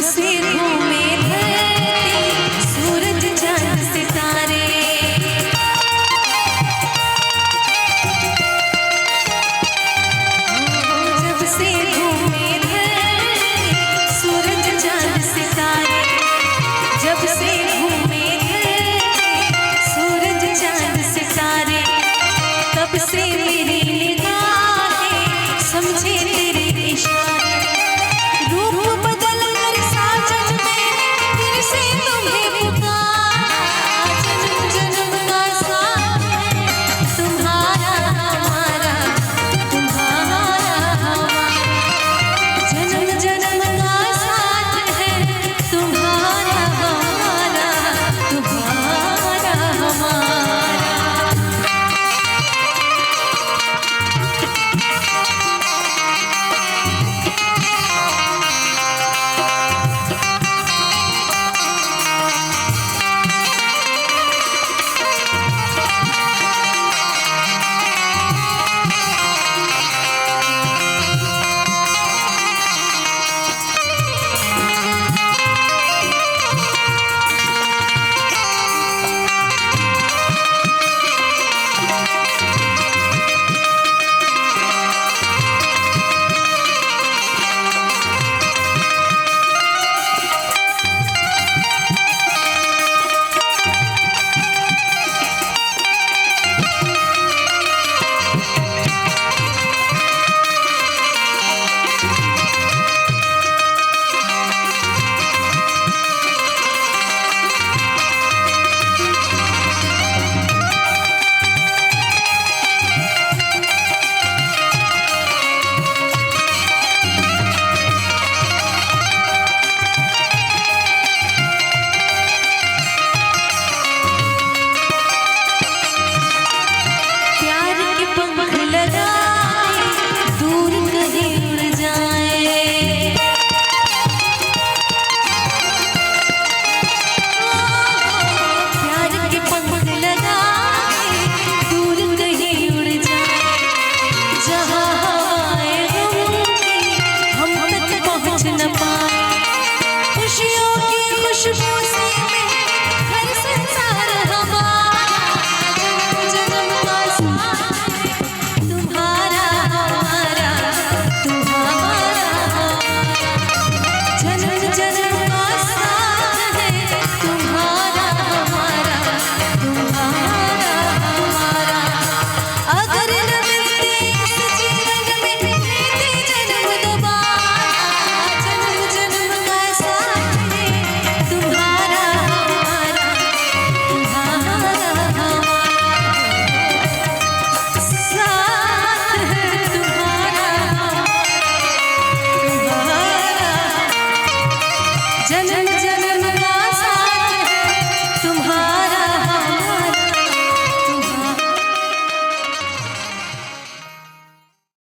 से घूमे धरती सूरज चांद सितारे, जब से घूमे धरती सूरज चांद सितारे, जब से घूमे धरती सूरज चांद सितारे, तब से मेरी निगाहें समझे तेरे इशारे। रूप बदल कर साजन मैंने फिर से तुम्हें पुकारा, जन्म जन्म का साथ है तुम्हारा हमारा, तुम्हारा हमारा, जन्म जन्म का साथ है तुम्हारा हमारा, तुम्हारा हमारा। जन्म जन्म